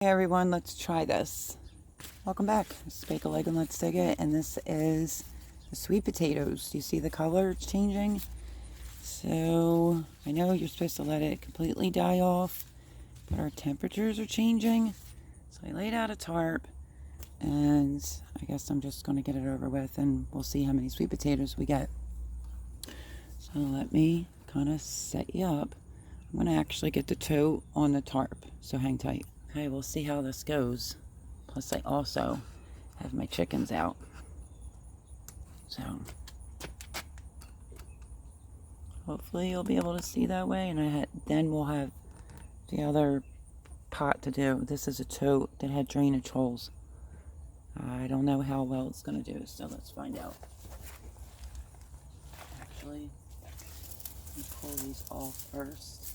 Hey everyone, let's try this. Welcome back. It's Bake a Leg and Let's Dig It, and this is the sweet potatoes. Do you see the color changing? So I know you're supposed to let it completely die off, but our temperatures are changing. So I laid out a tarp, and I guess I'm just going to get it over with, and we'll see how many sweet potatoes we get. So let me kind of set you up. I'm going to actually get the tote on the tarp, so hang tight. Okay, we'll see how this goes. Plus, I also have my chickens out. So, hopefully you'll be able to see that way. And then we'll have the other pot to do. This is a tote that had drainage holes. I don't know how well it's going to do, so let's find out. Actually, let me pull these off first.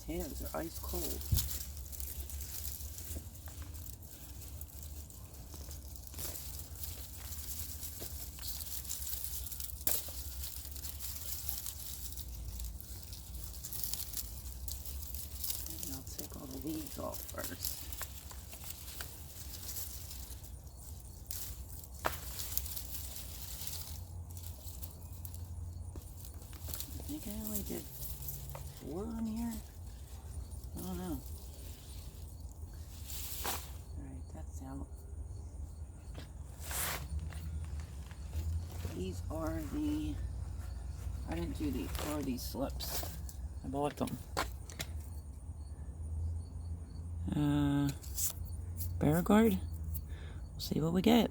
Potatoes are ice cold. And I'll take all the leaves off first. I think I only did 4 on here. I don't know. Alright, that's out. These are I didn't do these, or these slips. I bought them. Bear guard. We'll see what we get.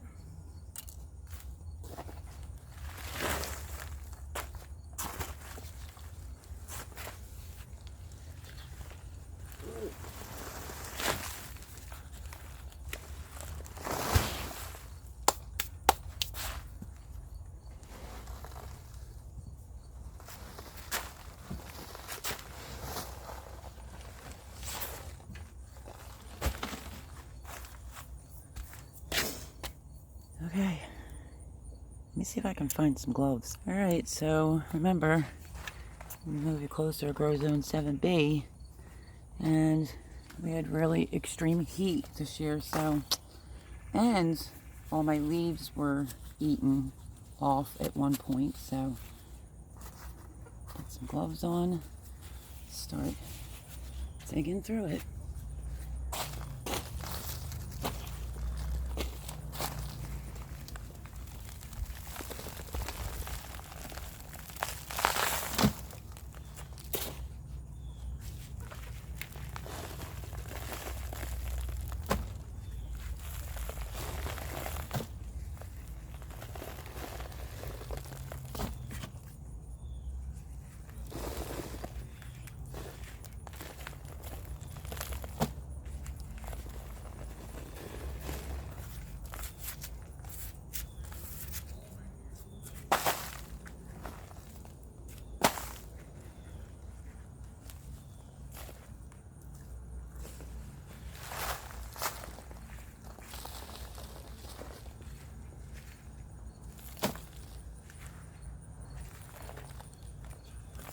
Okay, let me see if I can find some gloves. Alright, so remember, we move you closer, grow zone 7B, and we had really extreme heat this year, so, and all my leaves were eaten off at one point, so get some gloves on, start digging through it.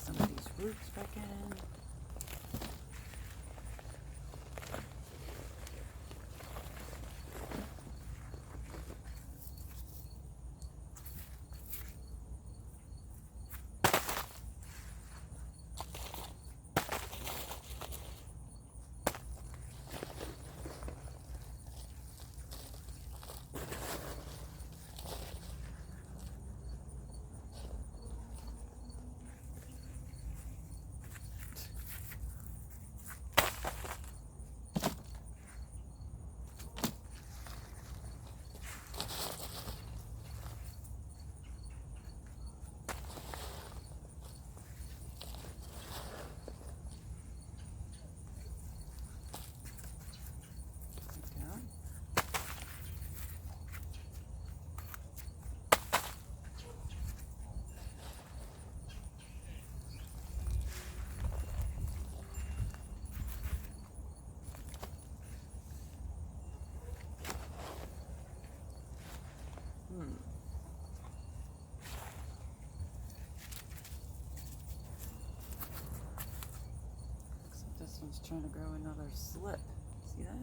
Some of these roots back in. He's trying to grow another slip. See that?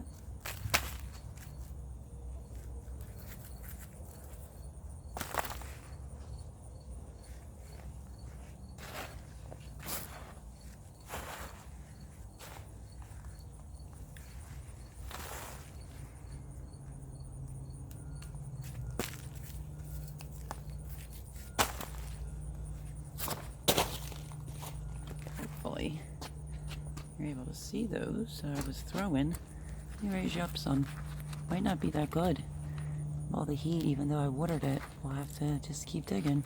Hopefully you're able to see those I was throwing. Let me raise you up some. Might not be that good. All the heat, even though I watered it, we'll have to just keep digging.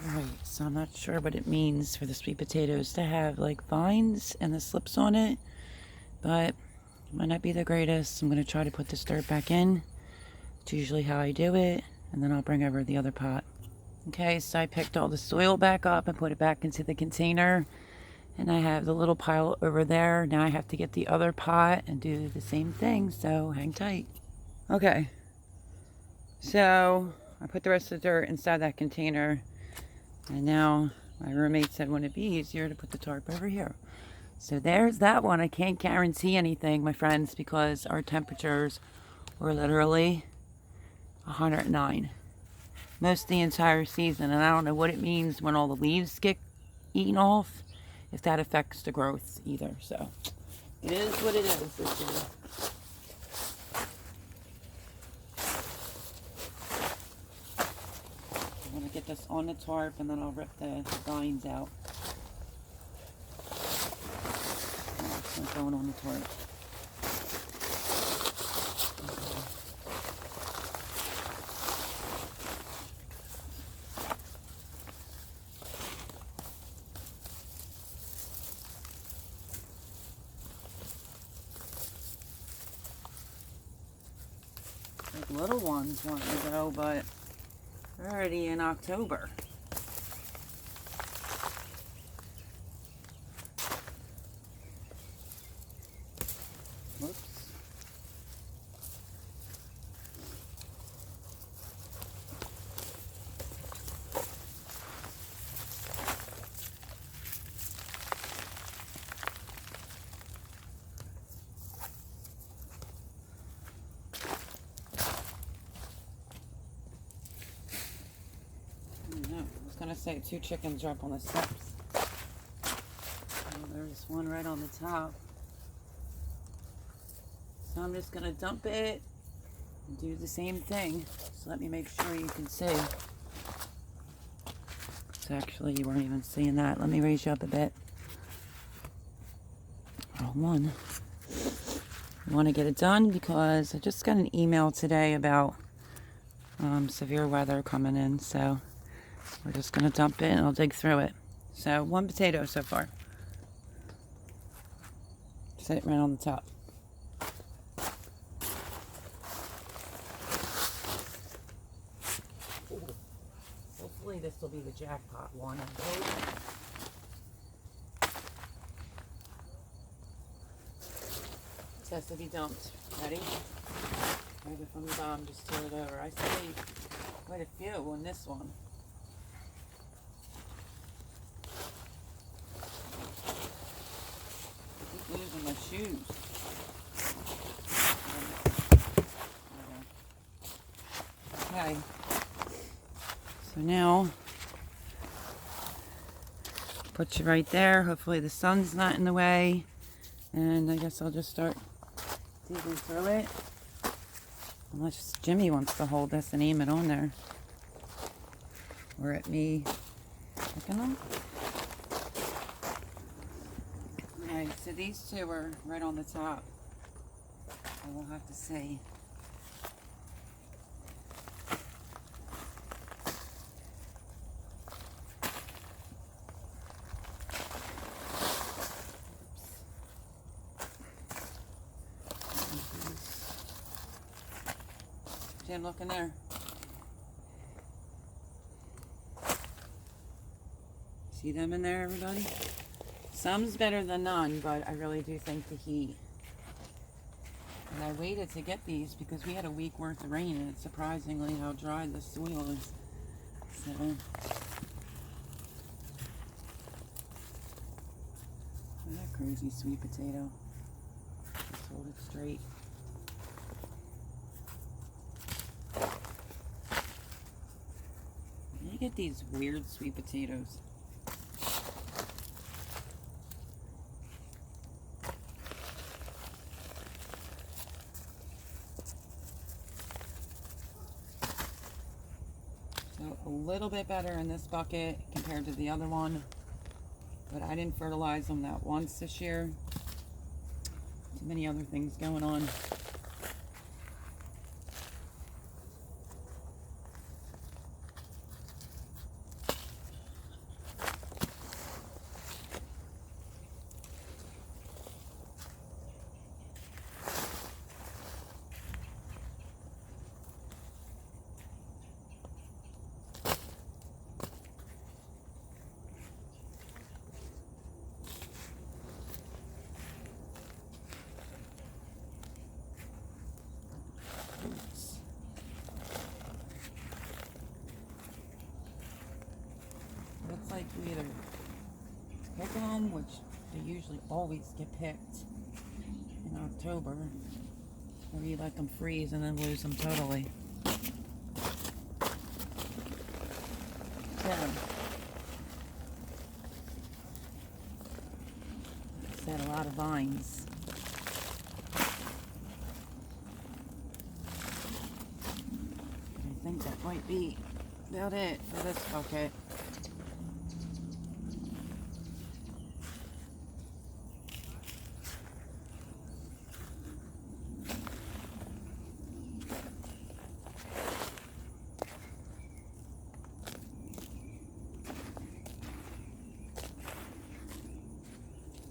Alright, so I'm not sure what it means for the sweet potatoes to have like vines and the slips on it, but it might not be the greatest. I'm going to try to put this dirt back in. It's usually how I do it, and then I'll bring over the other pot. Okay, so I picked all the soil back up and put it back into the container, and I have the little pile over there. Now I have to get the other pot and do the same thing, so hang tight. Okay, so I put the rest of the dirt inside that container, and now my roommate said, wouldn't it be easier to put the tarp over here? So there's that one. I can't guarantee anything, my friends, because our temperatures were literally 109 most of the entire season, and I don't know what it means when all the leaves get eaten off, if that affects the growth either. So it is what it is this year. I'm going to get this on the tarp, and then I'll rip the vines out. Oh, it's not going on the tarp. The little ones want to go, but we're already in October. Whoops. I was gonna say 2 chickens are up on the steps. Oh, there's one right on the top. So I'm just gonna dump it and do the same thing. So let me make sure you can see. So actually you weren't even seeing that. Let me raise you up a bit. Wrong one. I want to get it done because I just got an email today about severe weather coming in. So we're just going to dump it and I'll dig through it. So 1 potato so far. Sit right on the top. will be the jackpot one, I hope. This has to be dumped. Ready? Grab it from the bottom, just tear it over. I see quite a few on this one. I keep losing my shoes. Okay. So now, put you right there. Hopefully the sun's not in the way. And I guess I'll just start digging through it. Unless Jimmy wants to hold this and aim it on there. Or at me picking them. Alright, so these two are right on the top. I will have to see. Jim, look in there. See them in there, everybody? Some's better than none, but I really do think the heat. And I waited to get these because we had a week worth of rain, and it's surprisingly how dry the soil is. So, look at that crazy sweet potato. Just hold it straight. You get these weird sweet potatoes. So a little bit better in this bucket compared to the other one, but I didn't fertilize them that once this year. Too many other things going on. Looks like we either pick them, which they usually always get picked in October, or you let them freeze and then lose them totally. So, like I said, a lot of vines. I think that might be about it for this bucket.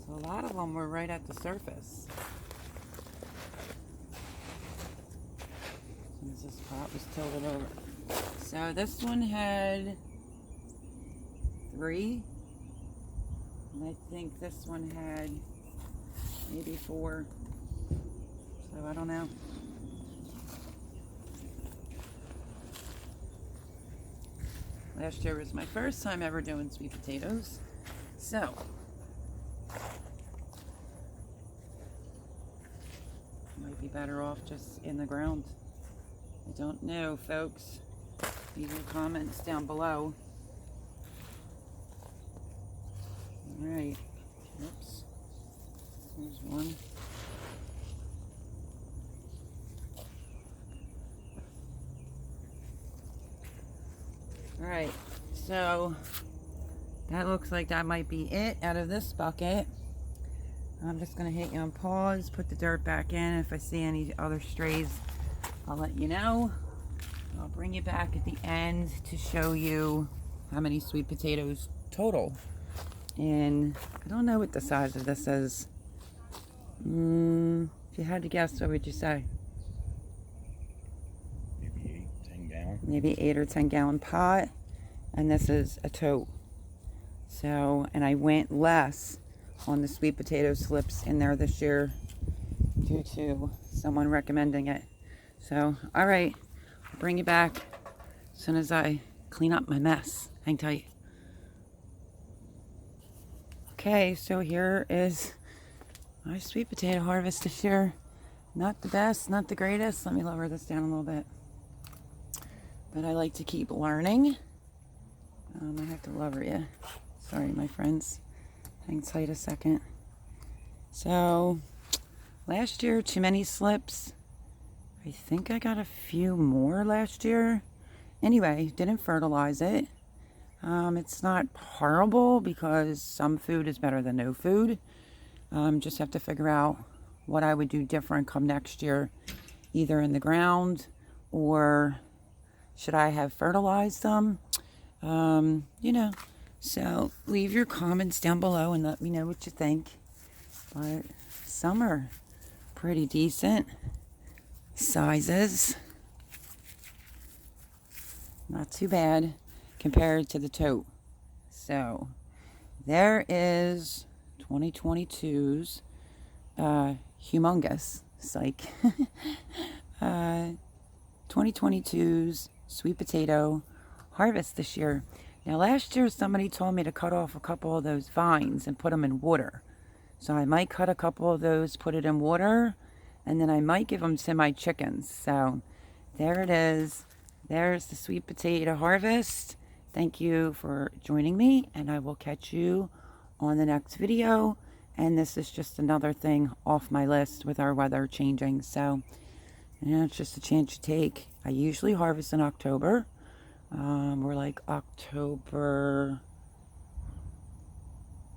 So a lot of them were right at the surface. Since this pot was tilted over. So this one had 3. And I think this one had maybe 4. So I don't know. Last year was my first time ever doing sweet potatoes. So might be better off just in the ground. I don't know, folks. Leave your comments down below. Alright. Oops. Here's one. Alright. So that looks like that might be it out of this bucket. I'm just going to hit you on pause, put the dirt back in. If I see any other strays, I'll let you know. I'll bring you back at the end to show you how many sweet potatoes total. And I don't know what the size of this is. If you had to guess, what would you say? Maybe 8, 10 gallon. Maybe 8 or 10 gallon pot. and this is a tote. So, and I went less on the sweet potato slips in there this year due to someone recommending it. So, all right, I'll bring you back as soon as I clean up my mess. Hang tight. Okay, so here is my sweet potato harvest this year. Not the best, not the greatest. Let me lower this down a little bit. But I like to keep learning. I have to lower you. Sorry, my friends. Hang tight a second. So, last year, too many slips. I think I got a few more last year. Anyway, didn't fertilize it. It's not horrible because some food is better than no food. Just have to figure out what I would do different come next year, either in the ground or should I have fertilized them? You know, so leave your comments down below and let me know what you think. But some are pretty decent sizes. Not too bad compared to the tote. So there is 2022's humongous psych 2022's sweet potato harvest this year. Now last year somebody told me to cut off a couple of those vines and put them in water. So I might cut a couple of those, put it in water, and then I might give them to my chickens. So there it is. There's the sweet potato harvest. Thank you for joining me, and I will catch you on the next video. And this is just another thing off my list with our weather changing. So, you know, it's just a chance you take. I usually harvest in October. We're like October.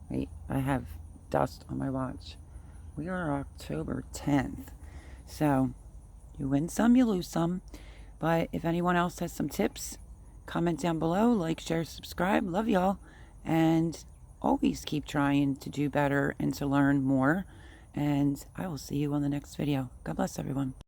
Wait, I have dust on my watch. We are October 10th. So, you win some, you lose some. But if anyone else has some tips, comment down below, like, share, subscribe. Love y'all. And always keep trying to do better and to learn more. And I will see you on the next video. God bless everyone.